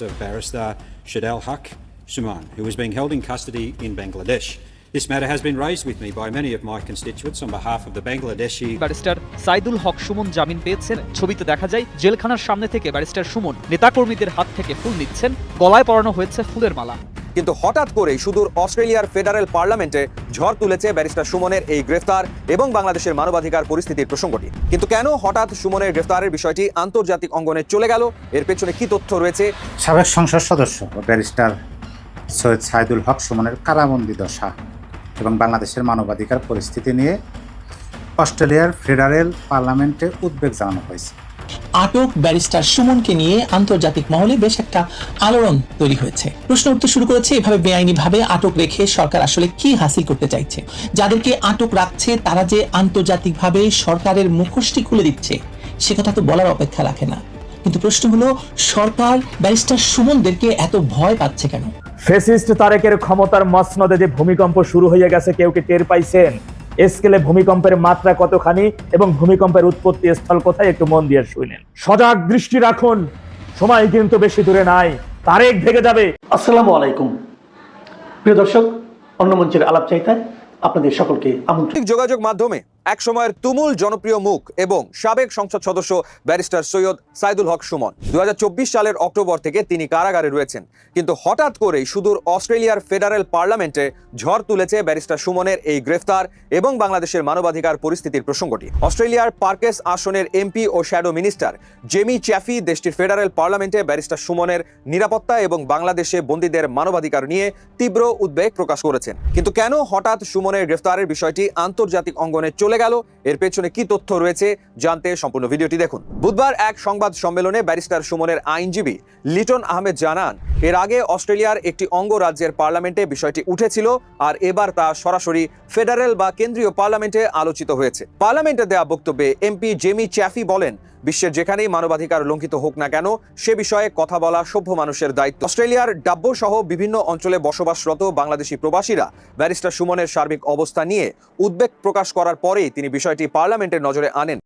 of barrister Shadal Haq Suman, who is being held in custody in Bangladesh. This matter has been raised with me by many of my constituents on behalf of the Bangladeshi. Barrister Saidul Haque Sumon জামিন পেয়েছেন। ছবিতে দেখা যায় জেলখানার সামনে থেকে barrister Suman নেতাকর্মীদের হাত থেকে ফুল নিচ্ছেন, গলায় পরানো হয়েছে ফুলের মালা। কিন্তু হঠাৎ করেই সুদূর অস্ট্রেলিয়ার ফেডারেল পার্লামেন্টে ঝড় তুলেছে ব্যারিস্টার সুমনের এই গ্রেফতার এবং বাংলাদেশের মানবাধিকার পরিস্থিতির প্রসঙ্গটি। কিন্তু কেন হঠাৎ সুমনের গ্রেফতারের বিষয়টি আন্তর্জাতিক অঙ্গনে চলে গেল, এর পেছনে কি তথ্য রয়েছে? সাবেক সংসদ সদস্য ব্যারিস্টার সৈয়দ সাইদুল হক সুমনের কারাবন্দী দশা এবং বাংলাদেশের মানবাধিকার পরিস্থিতি নিয়ে অস্ট্রেলিয়ার ফেডারেল পার্লামেন্টে উদ্বেগ জানানো হয়েছে। আটক ব্যারিস্টার সুমনকে নিয়ে আন্তর্জাতিক মহলে বেশ একটা আলোড়ন তৈরি হয়েছে। প্রশ্ন উঠতে শুরু করেছে, এভাবে বেআইনিভাবে আটক রেখে সরকার আসলে কি হাসিল করতে চাইছে? যাদেরকে আটক রাখছে তারা যে আন্তর্জাতিকভাবে সরকারের মুখোশটি খুলে দিচ্ছে সে কথা তো বলার অপেক্ষা রাখে না। কিন্তু প্রশ্ন হলো, সরকার ব্যারিস্টার সুমনদেরকে এত ভয় পাচ্ছে কেন? ফ্যাসিস্ট তারেকের ক্ষমতার মসনদে যে ভূমিকম্প শুরু হয়ে গেছে কেউ কি টের পাইছেন? স্কেলে ভূমিকম্পের মাত্রা কতখানি এবং ভূমিকম্পের উৎপত্তি স্থল কোথায় একটু মন দিয়ে শুনেন। সজাগ দৃষ্টি রাখুন, সময় কিন্তু বেশি দূরে নাই, তারেক ভেঙে যাবে। আসসালামু আলাইকুম প্রিয় দর্শক, অন্য মঞ্চের আলাপ চাইতায় আপনাদের সকলকে আমন্ত্রণ। যোগাযোগ মাধ্যমে এক সময়ের তুমুল জনপ্রিয় মুখ এবং সাবেক সংসদ সদস্য ব্যারিস্টার সৈয়দ সাইদুল হক সুমন 2024 সালের অক্টোবর থেকে তিনি কারাগারে রয়েছেন। কিন্তু হঠাৎ করেই সুদূর অস্ট্রেলিয়ার ফেডারেল পার্লামেন্টে ঝড় তুলেছে ব্যারিস্টার সুমনের এই গ্রেফতার এবং বাংলাদেশের মানবাধিকার পরিস্থিতির প্রসঙ্গটি। অস্ট্রেলিয়ার পার্কেস আসনের এমপি ও শ্যাডো মিনিস্টার জেমি চ্যাফি দেশটির ফেডারেল পার্লামেন্টে ব্যারিস্টার সুমনের নিরাপত্তা এবং বাংলাদেশে বন্দীদের মানবাধিকার নিয়ে তীব্র উদ্বেগ প্রকাশ করেছেন। কিন্তু কেন হঠাৎ সুমনের গ্রেফতারের বিষয়টি আন্তর্জাতিক অঙ্গনে চলে গেল, এর পেছনে কি তথ্য রয়েছে জানতে সম্পূর্ণ ভিডিওটি দেখুন। বুধবার এক সংবাদ সম্মেলনে ব্যারিস্টার সুমনের আইনজীবী লিটন আহমেদ জানান, এর আগে অস্ট্রেলিয়ার একটি অঙ্গরাজ্যের পার্লামেন্টে বিষয়টি উঠেছিল আর এবার তা সরাসরি ফেডারেল বা কেন্দ্রীয় পার্লামেন্টে আলোচিত হয়েছে। পার্লামেন্টে দেয়া বক্তব্যে এমপি জেমি চ্যাফি বলেন, বিশ্বের যেখানেই মানবাধিকার লঙ্ঘিত হোক না কেন সে বিষয়ে কথা বলা সভ্য মানুষের দায়িত্ব। অস্ট্রেলিয়ার ডাব্বো সহ বিভিন্ন অঞ্চলে বসবাসরত বাংলাদেশি প্রবাসীরা ব্যারিস্টার সুমনের সার্বিক অবস্থা নিয়ে উদ্বেগ প্রকাশ করার পরেই তিনি বিষয়টি পার্লামেন্টের নজরে আনেন।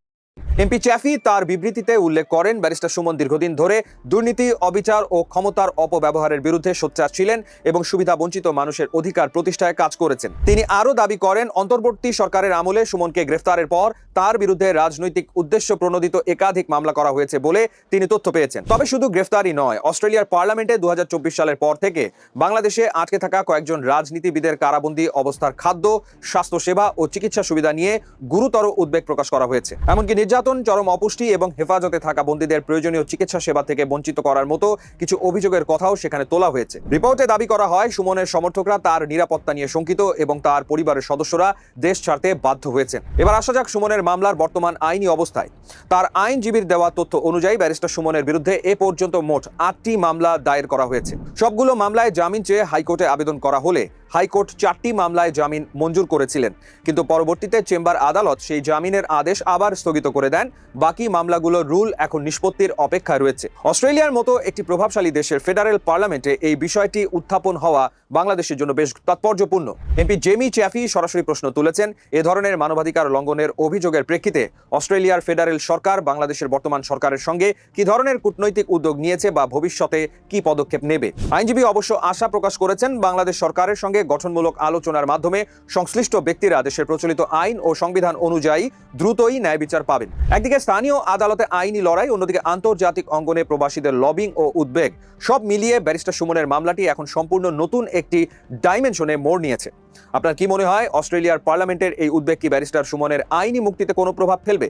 এমপি চ্যাফি তার বিবৃতিতে উল্লেখ করেন, ব্যারিস্টার সুমন দীর্ঘদিন ধরে দুর্নীতি, অবিচার ও ক্ষমতার অপব্যবহারের বিরুদ্ধে সোচ্চার ছিলেন এবং সুবিধা বঞ্চিত মানুষের অধিকার প্রতিষ্ঠায় কাজ করেছেন। তিনি আরও দাবি করেন, অন্তর্বর্তী সরকারের আমলে সুমনকে গ্রেফতারের পর তার বিরুদ্ধে রাজনৈতিক উদ্দেশ্য প্রণোদিত একাধিক মামলা করা হয়েছে বলে তিনি তথ্য পেয়েছেন। তবে শুধু গ্রেফতারই নয়, অস্ট্রেলিয়ার পার্লামেন্টে 2024 সালের পর থেকে বাংলাদেশে আটকে থাকা কয়েকজন রাজনীতিবিদের কারাবন্দী অবস্থার খাদ্য, স্বাস্থ্যসেবা ও চিকিৎসা সুবিধা নিয়ে গুরুতর উদ্বেগ প্রকাশ করা হয়েছে। এমনকি নির্যাতন, চরম অপুষ্টি এবং হেফাজতে থাকা বন্দীদের প্রয়োজনীয় চিকিৎসা সেবা থেকে বঞ্চিত করার মতো কিছু অভিযোগের কথাও সেখানে তোলা হয়েছে। রিপোর্টে দাবি করা হয়, সুমনের সমর্থকরা তার নিরাপত্তা নিয়ে শঙ্কিত এবং তার পরিবারের সদস্যরা দেশ ছাড়তে বাধ্য হয়েছেন। এবার আসা যাক সুমনের মামলার বর্তমান আইনি অবস্থায়। তার আইনজীবীর দেওয়া তথ্য অনুযায়ী ব্যারিস্টার সুমনের বিরুদ্ধে এ পর্যন্ত মোট 8টি মামলা দায়ের করা হয়েছে। সবগুলো মামলায় জামিন চেয়ে হাইকোর্টে আবেদন করা হলে হাইকোর্ট 4টি মামলায় জামিন মঞ্জুর করেছিলেন, কিন্তু পরবর্তীতে চেম্বার আদালত সেই জামিনের আদেশ আবার স্থগিত করে দেন। বাকি মামলাগুলোর রুল এখন নিষ্পত্তির অপেক্ষায় রয়েছে। অস্ট্রেলিয়ার মতো একটি প্রভাবশালী দেশের ফেডারেল পার্লামেন্টে এই বিষয়টি উত্থাপন হওয়া বাংলাদেশের জন্য বেশ তাৎপর্যপূর্ণ। এমপি জেমি চ্যাফি সরাসরি প্রশ্ন তুলেছেন, এ ধরনের মানবাধিকার লঙ্ঘনের অভিযোগের প্রেক্ষিতে অস্ট্রেলিয়ার ফেডারেল সরকার বাংলাদেশের বর্তমান সরকারের সঙ্গে কি ধরনের কূটনৈতিক উদ্যোগ নিয়েছে বা ভবিষ্যতে কি পদক্ষেপ নেবে। আইনজীবী অবশ্য আশা প্রকাশ করেছেন, বাংলাদেশ সরকারের সঙ্গে গঠনমূলক আলোচনার মাধ্যমে সংশ্লিষ্ট ব্যক্তিরা দেশের প্রচলিত আইন ও সংবিধান অনুযায়ী দ্রুতই ন্যায় বিচার পাবেন। একদিকে স্থানীয় আদালতে আইনি লড়াই, অন্যদিকে আন্তর্জাতিক অঙ্গনে প্রবাসীদের লবিং ও উদ্বেগ, সব মিলিয়ে ব্যারিস্টার সুমনের মামলাটি এখন সম্পূর্ণ নতুন একটি ডাইমেনশনে মোড় নিয়েছে। আপনার কি মনে হয়, অস্ট্রেলিয়ার পার্লামেন্টের এই উদ্বেগ কি ব্যারিস্টার সুমনের আইনি মুক্তিতে কোনো প্রভাব ফেলবে?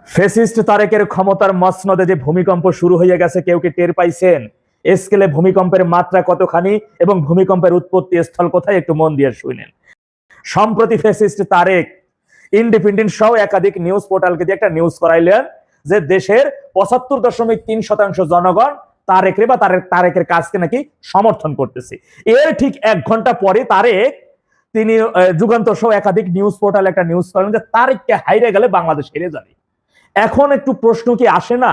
ফ্যাসিস্ট তারেকের ক্ষমতার মসনদে যে ভূমিকম্প শুরু হয়ে গেছে কেউ কি টের পাইছেন? স্কেলে ভূমিকম্পের মাত্রা কতখানি এবং ভূমিকম্পের উৎপত্তি স্থল কোথায় একটু মন দিয়ে শুনেন। সম্প্রতি ফ্যাসিস্ট তারেক ইন্ডিপেন্ডেন্ট সহ একাধিক নিউজ পোর্টালকে দিয়ে একটা নিউজ করাইলেন যে দেশের 75.3% জনগণ তারেকরে বা তারেকের কাজকে নাকি সমর্থন করতেছে। এর ঠিক 1 ঘন্টা পরে তিনি যুগান্তর সহ একাধিক নিউজ পোর্টাল একটা নিউজ করেন যে তারেককে হাইরে গেলে বাংলাদেশ হেরে যাবে। এখন একটু প্রশ্ন কি আসে না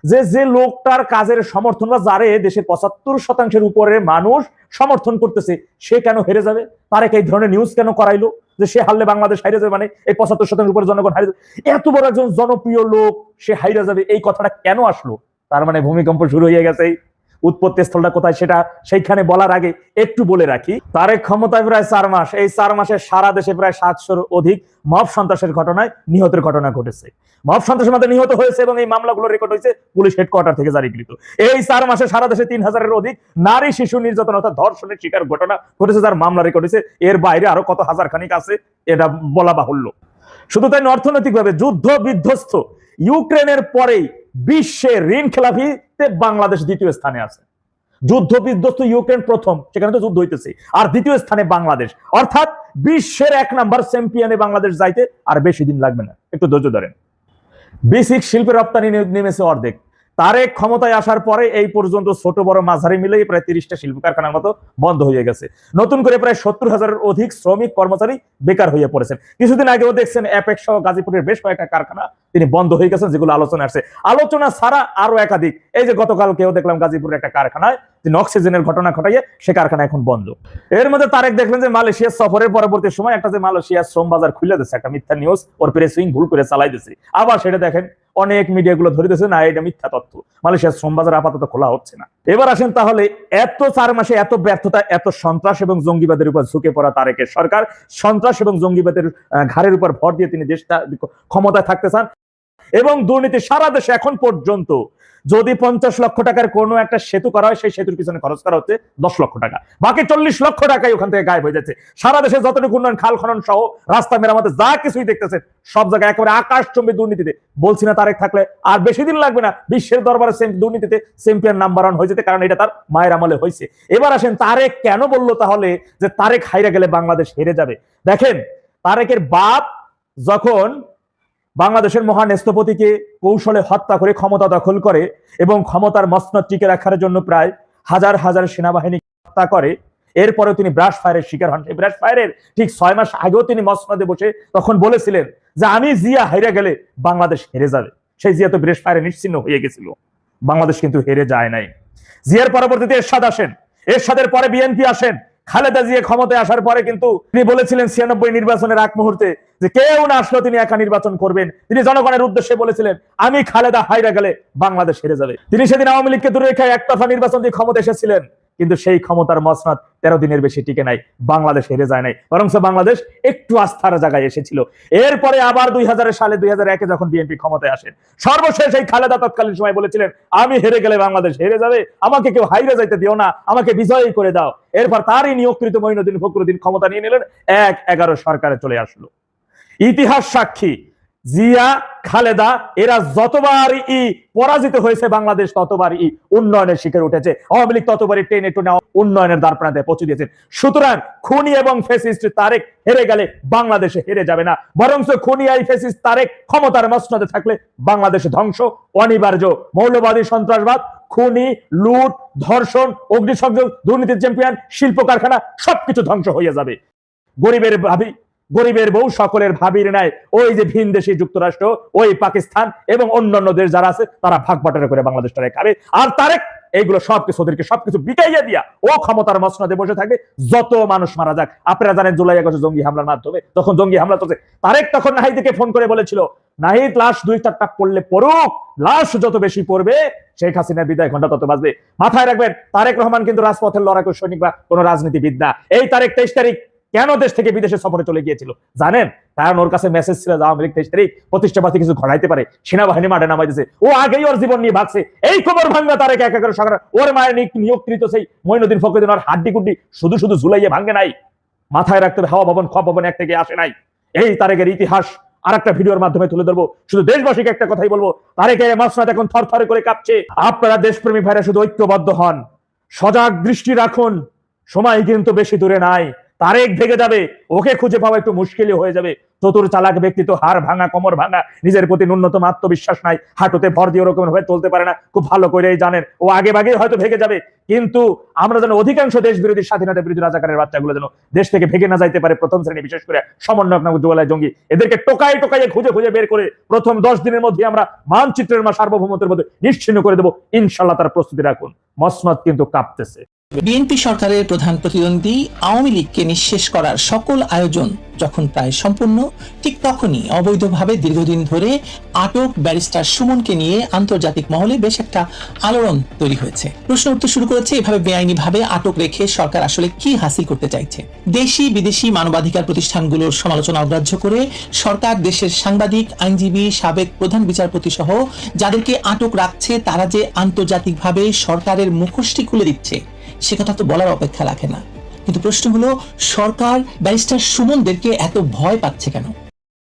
যে লোকটার কাজের সমর্থন বা যারে দেশের 75% উপরে মানুষ সমর্থন করতেছে সে কেন হেরে যাবে? তারেক এই ধরনের নিউজ কেন করাইলো যে সে হারলে বাংলাদেশ হাইরে যাবে, মানে এই 75% উপরে জনগণ হাইরে যাবে? এত বড় একজন জনপ্রিয় লোক সে হাইরে যাবে, এই কথাটা কেন আসলো? তার মানে ভূমিকম্প শুরু হয়ে গেছে, উৎপত্তি স্থলটা কোথায় সেটা সেইখানে বলার আগে একটু বলে রাখি, তারেক ক্ষমতায় প্রায় 4 মাস, এই 4 মাসে সারা দেশে প্রায় 700-র অধিক মব সন্ত্রাসের ঘটনায় নিহতের ঘটনা ঘটেছে। মব সন্ত্রাসের মধ্যে নিহত হয়েছে এবং এই মামলাগুলো রেকর্ড হয়েছে পুলিশ হেডকোয়ার্টার থেকে জারিকৃত। এই 4 মাসে সারা দেশে 3000-এর অধিক নারী শিশু নির্যাতন অর্থাৎ ধর্ষণের শিকার ঘটনা ঘটেছে, যার মামলা রেকর্ড হয়েছে। এর বাইরে আরো কত হাজার খানিক আছে এটা বলা বাহুল্য। শুধু তাই অর্থনৈতিকভাবে যুদ্ধ বিধ্বস্ত ইউক্রেনের পরেই বিশ্বে ঋণ খেলাপিতে বাংলাদেশ দ্বিতীয় স্থানে আছে। যুদ্ধ বিধ্বস্ত ইউক্রেন প্রথম, সেখানে তো যুদ্ধ হইতেছে, আর দ্বিতীয় স্থানে বাংলাদেশ, অর্থাৎ বিশ্বের 1 নাম্বার চ্যাম্পিয়নে বাংলাদেশ যাইতে আর বেশি দিন লাগবে না, একটু ধৈর্য ধরেন। বেসিক শিল্পের রপ্তানি নেমেছে অর্ধেক। তারেক ক্ষমতায় আসার পরে এই পর্যন্ত ছোট বড় মাঝারি মিলে প্রায় 30টা শিল্প কারখানার মতো বন্ধ হয়ে গেছে। নতুন করে প্রায় 70,000-এর অধিক শ্রমিক কর্মচারী বেকার হয়ে পড়েছেন। কিছুদিন আগেও দেখছেন অ্যাপেক্স সহ গাজীপুরের বেশ কয়েকটা কারখানা তিনি বন্ধ হয়ে গেছেন, যেগুলো আলোচনা আসছে। আলোচনা ছাড়া আরো একাধিক, এই যে গতকাল কেউ দেখলাম গাজীপুরের একটা কারখানায় তিনি অক্সিজেনের ঘটনা ঘটাইয়ে সে কারখানা এখন বন্ধ। এর মধ্যে তারেক দেখলেন যে মালয়েশিয়া সফরের পরবর্তী সময় একটা যে মালয়েশিয়া শ্রম বাজার খুলে দিচ্ছে, একটা মিথ্যা নিউজ ওর প্রেসিং ভুল করে চালাই দিচ্ছে। আবার সেটা দেখেন অনেক মিডিয়াগুলো ধরে দিয়েছে না এটা মিথ্যা তথ্য, মালয়েশিয়ার শ্রম বাজার আপাতত খোলা হচ্ছে না। এবার আসেন তাহলে এত 4 মাসে এত ব্যর্থতা, এত সন্ত্রাস এবং জঙ্গিবাদের উপর ঝুঁকে পড়া তারেকের সরকার সন্ত্রাস এবং জঙ্গিবাদের ঘাড়ের উপর ভর দিয়ে তিনি দেশটা ক্ষমতায় থাকতে চান এবং দুর্নীতি সারা দেশে এখন পর্যন্ত যদি 50 লক্ষ টাকার কোনো একটা সেতু করা হয়, সেই সেতুর পিছনে খরচ করা হচ্ছে 10 লক্ষ টাকা, বাকি 40 লক্ষ টাকাই ওখান থেকে গায়েব হয়ে যাচ্ছে। সারা দেশে যতটুকু উন্নয়ন, খাল খনন সহ রাস্তা মেরামতে যা কিছুই দেখতেছেন সব জায়গায় একেবারে আকাশচুম্বী দুর্নীতিতে। বলছি না তারেক থাকলে আর বেশি দিন লাগবে না বিশ্বের দরবারে দুর্নীতিতে চ্যাম্পিয়ন নাম্বার 1 হয়ে যেতে, কারণ এটা তার মায়ের আমলে হয়েছে। এবার আসেন তারেক কেন বললো তাহলে যে তারেক হাইরা গেলে বাংলাদেশ হেরে যাবে। দেখেন তারেকের বাপ যখন বাংলাদেশের মহান স্থপতিকে কৌশলে হত্যা করে ক্ষমতা দখল করে এবং ক্ষমতার মসনদ টিকে রাখার জন্য প্রায় হাজার হাজার সেনাবাহিনী হত্যা করে, এরপরে তিনি ব্রাশ ফায়ারের শিকার হন। এই ব্রাশ ফায়ারের ঠিক 6 মাস আগেও তিনি মসনদে বসে তখন বলেছিলেন যে আমি জিয়া হেরে গেলে বাংলাদেশ হেরে যাবে। সেই জিয়া তো ব্রাশ ফায়ারে নিশ্চিহ্ন হয়ে গেছিল, বাংলাদেশ কিন্তু হেরে যায় নাই। জিয়ার পরবর্তীতে এরশাদ আসেন, এরশাদের পরে বিএনপি আসেন, খালেদা জিয়া ক্ষমতায় আসার পরে কিন্তু তিনি বলেছিলেন 96 নির্বাচনের আগ মুহূর্তে যে কেউ না আসলেও তিনি একা নির্বাচন করবেন। তিনি জনগণের উদ্দেশ্যে বলেছিলেন আমি খালেদা হাইরা গেলে বাংলাদেশ হেরে যাবে। তিনি সেদিন আওয়ামী লীগকে দূরে রেখে একতরফা নির্বাচন দিয়ে ক্ষমতা এসেছিলেন, কিন্তু সেই ক্ষমতার মসনদ 13 দিনের বেশি টিকে নাই, বাংলাদেশ হেরে যায় নাই, বরং বাংলাদেশ একটু আস্থার জায়গায় এসেছিল। এরপরে আবার 2000 সালে 2001-এ যখন বিএনপি ক্ষমতায় আসেন, সর্বশেষ এই খালেদা তৎকালীন সময় বলেছিলেন আমি হেরে গেলে বাংলাদেশ হেরে যাবে, আমাকে কেউ হাইরে যাইতে দিও না, আমাকে বিজয়ী করে দাও। এরপর তারই নিয়োগকৃত মঈনুদ্দিন ফখরুদ্দিন ক্ষমতা নিয়ে নিলেন, 1-11 সরকারে চলে আসলো। ইতিহাস সাক্ষী জিয়া খালেদা এরা যতবারই পরাজিত হয়েছে বাংলাদেশ ততবারই উন্নয়নের শিখরে উঠেছে, আওয়ামী লীগ ততবারই টেনে টুনে উন্নয়নের দ্বারপ্রান্তে পৌঁছে দিয়েছে। সুতরাং খুনি এবং ফ্যাসিস্ট তারেক হেরে গেলে বাংলাদেশে হেরে যাবে না, বরং খুনি এই ফ্যাসিস্ট তারেক ক্ষমতার মসনদে থাকলে বাংলাদেশে ধ্বংস অনিবার্য। মৌলবাদী সন্ত্রাসবাদ, খুনি, লুট, ধর্ষণ, অগ্নিসংযোগ, দুর্নীতির চ্যাম্পিয়ন, শিল্প কারখানা সবকিছু ধ্বংস হয়ে যাবে। গরিবের বউ সকলের ভাবির নাই ওই যে ভিন দেশি যুক্তরাষ্ট্র, ওই পাকিস্তান এবং অন্যান্য দেশ যারা আছে তারা ভাগ বাটোয়ারা করে বাংলাদেশটারে খাবে। আর তারেক এইগুলো সবকিছু ওদেরকে সবকিছু বিটাইয়া দিয়া ও ক্ষমতার মসনদে বসে থাকবে, যত মানুষ মারা যাক। আপনারা জানেন জুলাই আগস্টে জঙ্গি হামলার মাধ্যমে তখন জঙ্গি হামলা চলছে, তারেক তখন নাহিদকে ফোন করে বলেছিল নাহিদ লাশ 2-4টা পড়লে পড়ুক, লাশ যত বেশি পড়বে শেখ হাসিনার বিদায় ঘন্টা তত বাজবে। মাথায় রাখবেন তারেক রহমান কিন্তু রাজপথের লড়াকু সৈনিক বা কোনো রাজনীতিবিদ না। এই তারেক 23 তারিখ কেন দেশ থেকে বিদেশে সফরে চলে গিয়েছিল জানেন? কারণ ওর কাছে মেসেজ ছিল আওয়ামী লীগ 23 তারিখ প্রতিষ্ঠাবাদী কিছু ঘটাইতে পারে, সেনাবাহিনী মাঠে নামাই দিয়েছে। ও আগেই ওর জীবন নিয়ে ভাগছে। এই খবর ভাঙ্গা তারেক 1-11 সরকার ওর মায়ের নিয়োগকৃত সেই মঈনুদ্দিন ফখরুদ্দিন ওর হাড্ডি গুড্ডি শুধু শুধু ঝুলাইয়ে ভাঙ্গে নাই। মাথায় রাখতে হবে হাওয়া ভবন খ ভবন এক থেকে আসে নাই। এই তারেকের ইতিহাস আর একটা ভিডিওর মাধ্যমে তুলে ধরবো। শুধু দেশবাসীকে একটা কথাই বলবো, তারেকের মসনদ এখন থরথর করে কাঁপছে। আপনারা দেশপ্রেমী ভাইরা শুধু ঐক্যবদ্ধ হন, সজাগ দৃষ্টি রাখুন, সময় কিন্তু বেশি দূরে নাই। তারেক ভেগে যাবে, ওকে খুঁজে পাওয়া একটু মুশকিলই হয়ে যাবে। চতুর চালাক ব্যক্তি তো হাড় ভাঙা, কোমর ভাঙা, নিজের প্রতি ন্যূনতম আত্মবিশ্বাস নাই, হাঁটুতে ভর দিয়ে ওরকম ভাবে চলতে পারে না, খুব ভালো করেই জানেন। ও আগে ভাগে হয়তো ভেগে যাবে, কিন্তু আমরা যেন অধিকাংশ দেশ বিরোধী স্বাধীনতা বিরোধী রাজাকারের বাচ্চাগুলো যেন দেশ থেকে ভেগে না যাইতে পারে। প্রথম শ্রেণী বিশেষ করে সমন্বয়ক নামক জুয়ালাই জঙ্গি এদেরকে টোকাই টোকাইয়ে খুঁজে খুঁজে বের করে প্রথম 10 দিনের মধ্যে আমরা মানচিত্রের সার্বভৌমত্বের মধ্যে নিশ্চিহ্ন করে দেবো। ইনশাল্লাহ তার প্রস্তুতি রাখুন, মসনদ কিন্তু কাঁপতেছে। বিএনপি সরকারের প্রধান প্রতিদ্বন্দ্বী আওয়ামী লীগকে নিঃশেষ করার সকল আয়োজন যখন প্রায় সম্পূর্ণ, ঠিক তখনই অবৈধভাবে দীর্ঘদিন ধরে আটক ব্যারিস্টার সুমনকে নিয়ে আন্তর্জাতিক মহলে বেশ একটা আলোড়ন তৈরি হয়েছে। প্রশ্ন উঠতে শুরু করেছে, এভাবে বেআইনিভাবে আটক রেখে সরকার আসলে কি হাসিল করতে চাইছে। দেশি বিদেশি মানবাধিকার প্রতিষ্ঠানগুলোর সমালোচনা অগ্রাহ্য করে সরকার দেশের সাংবাদিক, আইনজীবী, সাবেক প্রধান বিচারপতি সহ যাদেরকে আটক রাখছে তারা যে আন্তর্জাতিকভাবে সরকারের মুখোশটি খুলে দিচ্ছে সে কথা তো বলার অপেক্ষা রাখে না। কিন্তু প্রশ্ন হলো, সরকার ব্যারিস্টার সুমনদেরকে এত ভয় পাচ্ছে কেন?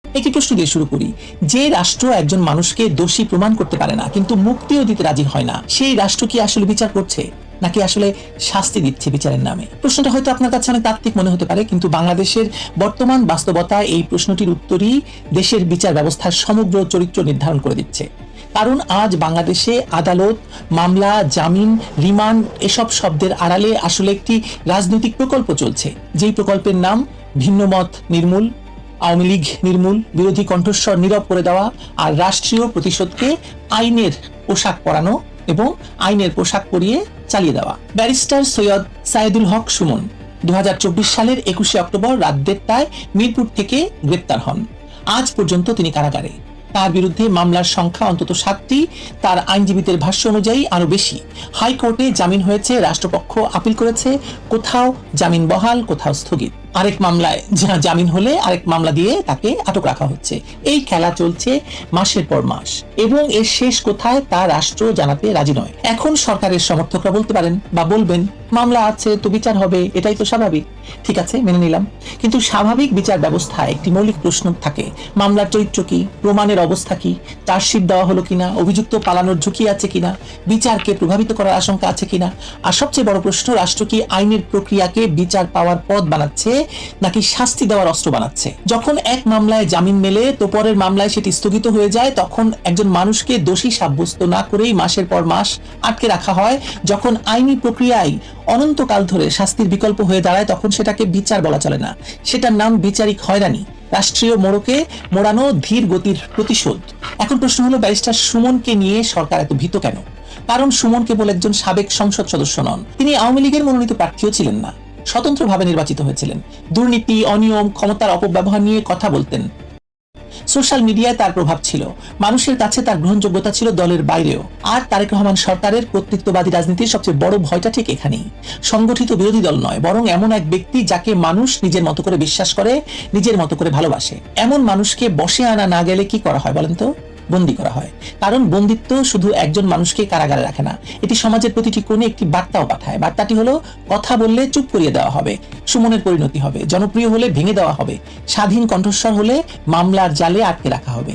একটি প্রশ্ন দিয়ে শুরু করি। যে রাষ্ট্র একজন মানুষকে দোষী প্রমাণ করতে পারে না কিন্তু মুক্তিও দিতে রাজি হয় না, সেই রাষ্ট্র কি আসলে বিচার করছে নাকি আসলে শাস্তি দিচ্ছে বিচারের নামে? প্রশ্নটা হয়তো আপনার কাছে অনেক তাত্ত্বিক মনে হতে পারে, কিন্তু বাংলাদেশের বর্তমান বাস্তবতা এই প্রশ্নটির উত্তরই দেশের বিচার ব্যবস্থার সমগ্র চরিত্র নির্ধারণ করে দিচ্ছে। কারণ আজ বাংলাদেশে আদালত, মামলা, জামিন, রিমান্ড এসব শব্দের আড়ালে আসলে একটি রাজনৈতিক প্রকল্প চলছে, যেই প্রকল্পের নাম ভিন্নমত নির্মূল, আওয়ামী লীগ নির্মূল, বিরোধী কণ্ঠস্বর নীরব করে দেওয়া আর রাষ্ট্রীয় প্রতিশোধকে আইনের পোশাক পরানো এবং আইনের পোশাক পরিয়ে চালিয়ে দেওয়া। ব্যারিস্টার সৈয়দ সাইদুল হক সুমন 2024 সালের 21শে অক্টোবর রাত 1:30টায় মিরপুর থেকে গ্রেপ্তার হন। আজ পর্যন্ত তিনি কারাগারে। তার বিরুদ্ধে মামলার সংখ্যা অন্তত 7টি, তার আইনজীবীদের ভাষ্য অনুযায়ী আরো বেশি। হাইকোর্টে জামিন হয়েছে, রাষ্ট্রপক্ষ আপিল করেছে, কোথাও জামিন বহাল, কোথাও স্থগিত। আরেক মামলায় জামিন হলে আরেক মামলা দিয়ে তাকে আটক রাখা হচ্ছে। এই খেলা চলছে মাসের পর মাস এবং এর শেষ কোথায় তা রাষ্ট্র জানাতে রাজি নয়। এখন সরকারের সমর্থকরা বলতে পারেন বা বলবেন, মামলা আছে তো বিচার হবে, এটাই তো স্বাভাবিক। ঠিক আছে, মেনে নিলাম, কিন্তু স্বাভাবিক বিচার ব্যবস্থায় একটি মৌলিক প্রশ্ন থাকে, মামলার চরিত্র কি, প্রমাণের অবস্থা কি, চার্জশিট দেওয়া হলো কিনা, অভিযুক্ত পালানোর ঝুঁকি আছে কিনা, বিচারকে প্রভাবিত করার আশঙ্কা আছে কিনা, আর সবচেয়ে বড় প্রশ্ন, রাষ্ট্র কি আইনের প্রক্রিয়াকে বিচার পাওয়ার পথ বানাচ্ছে নাকি শাস্তি দেওয়ার অস্ত্র বানাচ্ছে? যখন এক মামলায় জামিন মেলে তো পরের মামলায় সেটি স্থগিত হয়ে যায়, তখন একজন মানুষকে দোষী সাব্যস্ত না করেই মাসের পর মাস আটকে রাখা হয়। যখন আইনি প্রক্রিয়ায় অনন্তকাল ধরে শাস্তির বিকল্প হয়ে দাঁড়ায় তখন সেটাকে বিচার বলা চলে না, সেটার নাম বিচারিক হয়রানি, রাষ্ট্রীয় মোড়কে মোড়ানো ধীর গতির প্রতিশোধ। এখন প্রশ্ন হলো, ব্যারিস্টার সুমনকে নিয়ে সরকার এত ভীত কেন? কারণ সুমন কেবল একজন সাবেক সংসদ সদস্য নন, তিনি আওয়ামী লীগের মনোনীত প্রার্থীও ছিলেন না, স্বতন্ত্রভাবে নির্বাচিত হয়েছিলেন। দুর্নীতি, অনিয়ম, ক্ষমতার অপব্যবহার নিয়ে কথা বলতেন। সোশ্যাল মিডিয়ায় তার প্রভাব ছিল, মানুষের কাছে তার গ্রহণযোগ্যতা ছিল দলের বাইরেও। আর তারেক রহমান সরকারের কর্তৃত্ববাদী রাজনীতির সবচেয়ে বড় ভয়টা ঠিক এখানেই। সংগঠিত বিরোধী দল নয়, বরং এমন এক ব্যক্তি যাকে মানুষ নিজের মতো করে বিশ্বাস করে, নিজের মতো করে ভালোবাসে। এমন মানুষকে বশে আনা না গেলে কি করা হয় বলেন তো? বন্দী করা হয়। কারণ বন্দিত্ব শুধু একজন মানুষকে কারাগারে রাখে না, এটি সমাজের প্রতিটি কোণে একটি বার্তাও পাঠায়। বার্তাটি হলো, কথা বললে চুপ করিয়ে দেওয়া হবে, সুমনের পরিণতি হবে, জনপ্রিয় হলে ভেঙে দেওয়া হবে, স্বাধীন কণ্ঠস্বর হলে মামলার জালে আটকে রাখা হবে।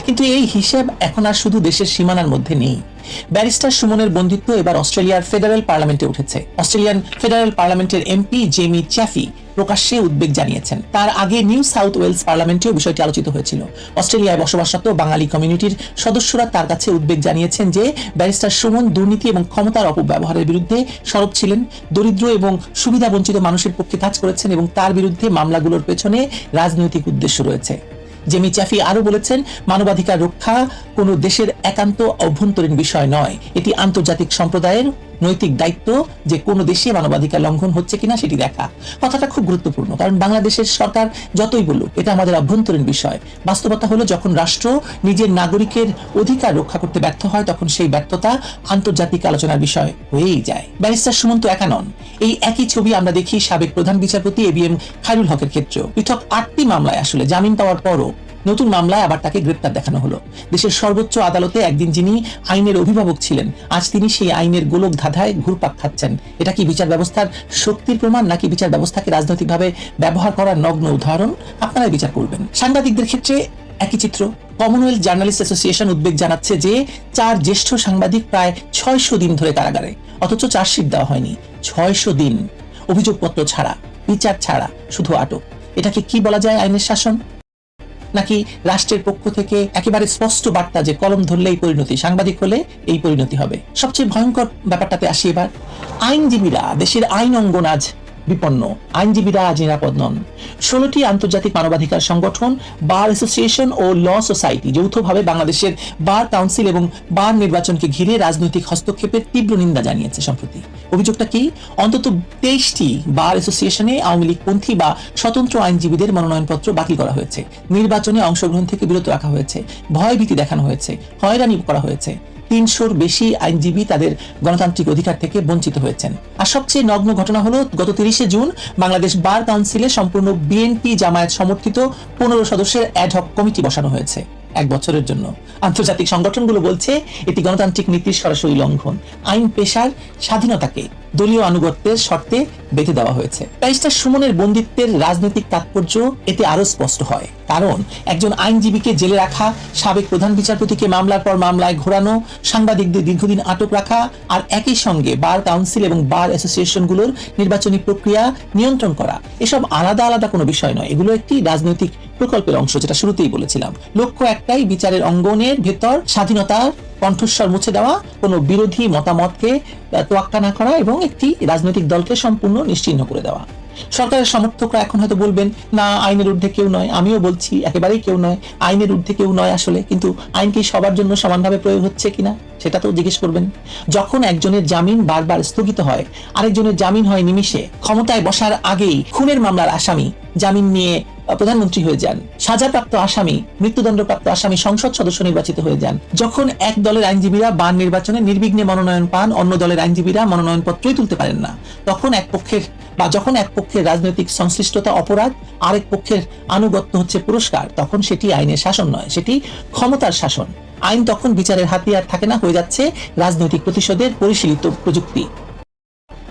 কিন্তু এই হিসেব এখন আর শুধু দেশের সীমানার মধ্যে নেই। ব্যারিস্টার সুমনের বন্দিত্ব এবার অস্ট্রেলিয়ার ফেডারেল পার্লামেন্টে উঠেছে। অস্ট্রেলিয়ান ফেডারেল পার্লামেন্টের এমপি জেমি চ্যাফি প্রকাশ্যে উদ্বেগ জানিয়েছেন। তার আগে নিউ সাউথ ওয়েলস পার্লামেন্টেও বিষয়টি আলোচিত হয়েছিল। অস্ট্রেলিয়ায় বসবাসরত বাঙালি কমিউনিটির সদস্যরা তার কাছে উদ্বেগ জানিয়েছেন যে ব্যারিস্টার সুমন দুর্নীতি এবং ক্ষমতার অপব্যবহারের বিরুদ্ধে সরব ছিলেন, দরিদ্র এবং সুবিধাবঞ্চিত মানুষের পক্ষে কাজ করেছেন এবং তার বিরুদ্ধে মামলাগুলোর পেছনে রাজনৈতিক উদ্দেশ্য রয়েছে। জেমি চ্যাফি আরো বলেছেন, মানবাধিকার রক্ষা কোনো দেশের একান্ত অভ্যন্তরীণ বিষয় নয়, এটি আন্তর্জাতিক সম্প্রদায়ের নৈতিক দায়িত্ব যে কোনো দেশে মানবাধিকার লঙ্ঘন হচ্ছে কিনা সেটি দেখা। কথাটা খুব গুরুত্বপূর্ণ, কারণ বাংলাদেশের সরকার যতই বলুক এটা আমাদের অভ্যন্তরীণ বিষয়, বাস্তবতা হলো যখন রাষ্ট্র নিজের নাগরিকের অধিকার রক্ষা করতে ব্যর্থ হয় তখন সেই ব্যর্থতা আন্তর্জাতিক আলোচনার বিষয় হয়েই যায়। ব্যারিস্টার সুমন তো একা নন। এই একই ছবি আমরা দেখি সাবেক প্রধান বিচারপতি ABM খায়রুল হকের ক্ষেত্রেও। পৃথক 8টি মামলায় আসলে জামিন পাওয়ার পরও নতুন মামলায় আবার তাকে গ্রেপ্তার দেখানো হলো। দেশের সর্বোচ্চ আদালতে একদিন যিনি আইনের অভিভাবক ছিলেন, আজ তিনি সেই আইনের গোলক ধাঁধায় ঘুরপাক খাচ্ছেন। এটা কি বিচার ব্যবস্থার শক্তির প্রমাণ নাকি বিচার ব্যবস্থাকে রাজনৈতিকভাবে ব্যবহার করার নগ্ন উদাহরণ? আপনারাই বিচার করবেন। সাংবাদিকদের ক্ষেত্রে একই চিত্র। কমনওয়েলথ জার্নালিস্ট অ্যাসোসিয়েশন উদ্বেগ জানাচ্ছে যে 4 জ্যেষ্ঠ সাংবাদিক প্রায় 600 দিন ধরে কারাগারে, অথচ চার্জশিট দেওয়া হয়নি। 600 দিন অভিযোগপত্র ছাড়া, বিচার ছাড়া, শুধু আটক। এটাকে কি বলা যায়? আইনের শাসন? নাকি রাষ্ট্রের পক্ষ থেকে একেবারে স্পষ্ট বার্তা যে কলম ধরলেই পরিণতি, সাংবাদিক হলে এই পরিণতি হবে? সবচেয়ে ভয়ঙ্কর ব্যাপারটাতে আসি এবার। আইনজীবীরা, দেশের আইন অঙ্গন আজ বিপন্ন, আইনজীবীরা আজ নিরাপদ নন। 16টি আন্তর্জাতিক মানবাধিকার সংগঠন, বার অ্যাসোসিয়েশন ও ল সোসাইটি যৌথভাবে বাংলাদেশের বার কাউন্সিল এবং বার নির্বাচনকে ঘিরে রাজনৈতিক হস্তক্ষেপের তীব্র নিন্দা জানিয়েছে সম্প্রতি। অভিযোগটা কি? অন্তত 23টি বার অ্যাসোসিয়েশনে আওয়ামী লীগপন্থী বা স্বতন্ত্র আইনজীবীদের মনোনয়নপত্র বাতিল করা হয়েছে, নির্বাচনে অংশগ্রহণ থেকে বিরত রাখা হয়েছে, ভয়ভীতি দেখানো হয়েছে, হয়রানি করা হয়েছে। 300-র বেশি আইনজীবী তাদের গণতান্ত্রিক অধিকার থেকে বঞ্চিত হয়েছেন। আর সবচেয়ে নগ্ন ঘটনা হলো গত 30শে জুন বাংলাদেশ বার কাউন্সিলে সম্পূর্ণ বিএনপি জামায়াত সমর্থিত 15 সদস্যের অ্যাডহক কমিটি বসানো হয়েছে 1 বছরের জন্য। আন্তর্জাতিক সংগঠনগুলো বলছে এটি গণতান্ত্রিক নীতির সরাসরি লঙ্ঘন। আইন পেশার স্বাধীনতাকে দলীয় আনুগত্যের শর্তে বেঁধে দেওয়া হয়েছে। ব্যারিস্টার সুমনের বন্দিত্বের রাজনৈতিক তাৎপর্য এতে আরো স্পষ্ট হয়, কারণ একজন আইনজীবীকে জেলে রাখা, সাবেক প্রধান বিচারপতিকে মামলার পর মামলায় ঘোরানো, সাংবাদিকদের দীর্ঘদিন আটক রাখা, আর একই সঙ্গে বার কাউন্সিল এবং বার অ্যাসোসিয়েশনগুলোর নির্বাচনী প্রক্রিয়া নিয়ন্ত্রণ করা, এসব আলাদা আলাদা কোনো বিষয় নয়। এগুলো একটি রাজনৈতিক প্রকল্পের অংশ, যেটা শুরুতেই বলেছিলাম। লক্ষ্য একটাই, বিচারের অঙ্গনের ভেতর স্বাধীনতার কণ্ঠস্বর মুছে দেওয়া, কোনো বিরোধী মতামতকে তোয়াক্কা না করা এবং একটি রাজনৈতিক দলকে সম্পূর্ণ নিশ্চিহ্ন করে দেওয়া। সরকারের সমর্থকরা এখন হয়তো বলবেন, না আইনের ঊর্ধ্বে কেউ নয়। আমিও বলছি একেবারেই কেউ নয়, আইনের ঊর্ধ্বে কেউ নয় আসলে। কিন্তু আইন কি সবার জন্য সমানভাবে প্রয়োগ হচ্ছে কিনা সেটা তো জিজ্ঞেস করবেন। যখন একজনের জামিন বারবার স্থগিত হয়, আরেকজনের জামিন হয় নিমিষে, ক্ষমতায় বসার আগেই খুনের মামলার আসামি জামিন নিয়ে প্রধানমন্ত্রী হয়ে যান, সাজাপ্রাপ্ত আসামি, মৃত্যুদণ্ডপ্রাপ্ত আসামি সংসদ সদস্য নির্বাচিত হয়ে যান, যখন এক দলের আইনজীবীরা বার নির্বাচনে নির্বিঘ্নে মনোনয়ন পান, অন্য দলের আইনজীবীরা মনোনয়নপত্রই তুলতে পারেন না, তখন যখন এক পক্ষের রাজনৈতিক সংশ্লিষ্টতা অপরাধ, আরেক পক্ষের আনুগত্য হচ্ছে পুরস্কার, তখন সেটি আইনের শাসন নয়, সেটি ক্ষমতার শাসন। আইন তখন বিচারের হাতিয়ার থাকে না, হয়ে যাচ্ছে রাজনৈতিক প্রতিশোধের পরিশীলিত প্রযুক্তি।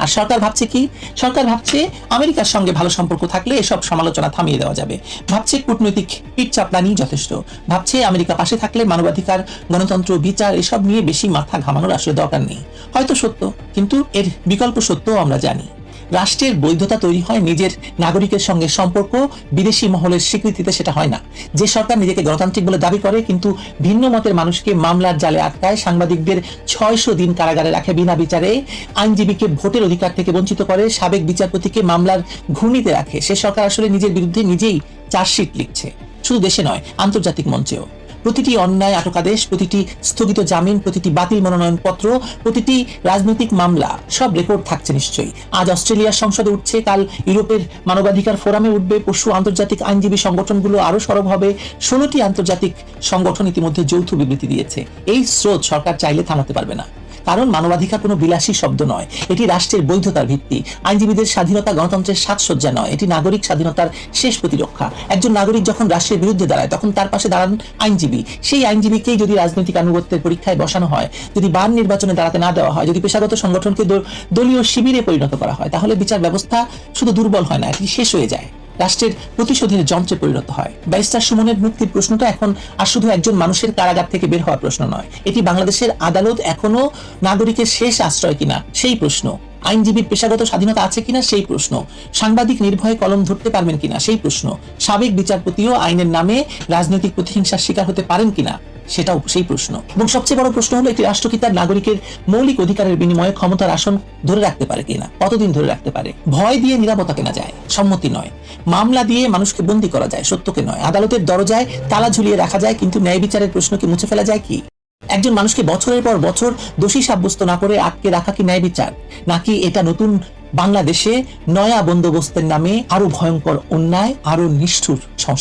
আর সরকার ভাবছে কি? সরকার ভাবছে আমেরিকার সঙ্গে ভালো সম্পর্ক থাকলে এসব সমালোচনা থামিয়ে দেওয়া যাবে, ভাবছে কূটনৈতিক পিঠচাপলানি যথেষ্ট, ভাবছে আমেরিকা পাশে থাকলে মানবাধিকার, গণতন্ত্র, বিচার এসব নিয়ে বেশি মাথা ঘামানোর আসলে দরকার নেই। হয়তো সত্য, কিন্তু এর বিকল্প সত্যও আমরা জানি। রাষ্ট্রের বৈধতা তৈরি হয় নিজের নাগরিকের সঙ্গে সম্পর্ক বিদেশি মহলের স্বীকৃতিতে, সেটা হয় না। যে সরকার নিজেকে গণতান্ত্রিক বলে দাবি করে কিন্তু ভিন্ন মতের মানুষকে মামলার জালে আটকায়, সাংবাদিকদের 600 দিন কারাগারে রাখে বিনা বিচারে, আইনজীবীকে ভোটের অধিকার থেকে বঞ্চিত করে, সাবেক বিচারপতিকে মামলার ঘূর্ণিতে রাখে, সে সরকার আসলে নিজের বিরুদ্ধে নিজেই চার্জশিট লিখছে, শুধু দেশে নয় আন্তর্জাতিক মঞ্চেও। প্রতিটি অন্যায় আটকাদেশ, প্রতিটি স্থগিত জামিন, প্রতিটি বাতিল মনোনয়নপত্র, প্রতিটি রাজনৈতিক মামলা, সব রেকর্ড থাকছে নিশ্চয়ই। আজ অস্ট্রেলিয়ার সংসদে উঠছে, কাল ইউরোপের মানবাধিকার ফোরামে উঠবে, পরশু আন্তর্জাতিক আইনজীবী সংগঠনগুলো আরো সরব হবে। 16টি আন্তর্জাতিক সংগঠন ইতিমধ্যে যৌথ বিবৃতি দিয়েছে। এই স্রোত সরকার চাইলে থামাতে পারবে না, কারণ মানবাধিকার কোনো বিলাসী শব্দ নয়, এটি রাষ্ট্রের বৈধতার ভিত্তি। আইনজীবীদের স্বাধীনতা গণতন্ত্রের সাজসজ্জা নয়, এটি নাগরিক স্বাধীনতার শেষ প্রতিরক্ষা। একজন নাগরিক যখন রাষ্ট্রের বিরুদ্ধে দাঁড়ায় তখন তার পাশে দাঁড়ান আইনজীবী। সেই আইনজীবীকেই যদি রাজনৈতিক আনুগত্যের পরীক্ষায় বসানো হয়, যদি বার নির্বাচনে দাঁড়াতে না দেওয়া হয়, যদি পেশাগত সংগঠনকে দলীয় শিবিরে পরিণত করা হয়, তাহলে বিচার ব্যবস্থা শুধু দুর্বল হয় না, এটি শেষ হয়ে যায়, রাষ্ট্রের প্রতিশোধের যন্ত্রে পরিণত হয়। ব্যারিস্টার সুমনের মুক্তির প্রশ্নটা এখন আর শুধু একজন মানুষের কারাগার থেকে বের হওয়ার প্রশ্ন নয়, এটি বাংলাদেশের আদালত এখনো নাগরিকের শেষ আশ্রয় কিনা সেই প্রশ্ন, আইনজীবীর পেশাগত স্বাধীনতা আছে কিনা সেই প্রশ্ন, সাংবাদিক নির্ভয়ে কলম ধরতে পারবেন কিনা সেই প্রশ্ন, সাবেক বিচারপতিও আইনের নামে রাজনৈতিক প্রতিহিংসার শিকার হতে পারেন কিনা সেটাও সেই প্রশ্ন। এবং সবচেয়ে বড় প্রশ্ন হলো, একটি রাষ্ট্র কি তার নাগরিকের মৌলিক অধিকারের বিনিময়ে ক্ষমতার আসন ধরে রাখতে পারে কিনা, কতদিন ধরে রাখতে পারে? ভয় দিয়ে নিরাপত্তা কেনা যায়, সম্মতি নয়। মামলা দিয়ে মানুষকে বন্দী করা যায়, সত্যকে নয়। আদালতের দরজায় তালা ঝুলিয়ে রাখা যায়, কিন্তু ন্যায় বিচারের প্রশ্নকে মুছে ফেলা যায় কি? একজন মানুষকে বছরের পর বছর দোষী সাব্যস্ত না করে আটকে রাখা কি ন্যায় বিচার? নাকি এটা নতুন বাংলাদেশে নয়া বন্দোবস্তের নামে আরো ভয়ঙ্কর অন্যায়, আরো নিষ্ঠুর সংস্কার?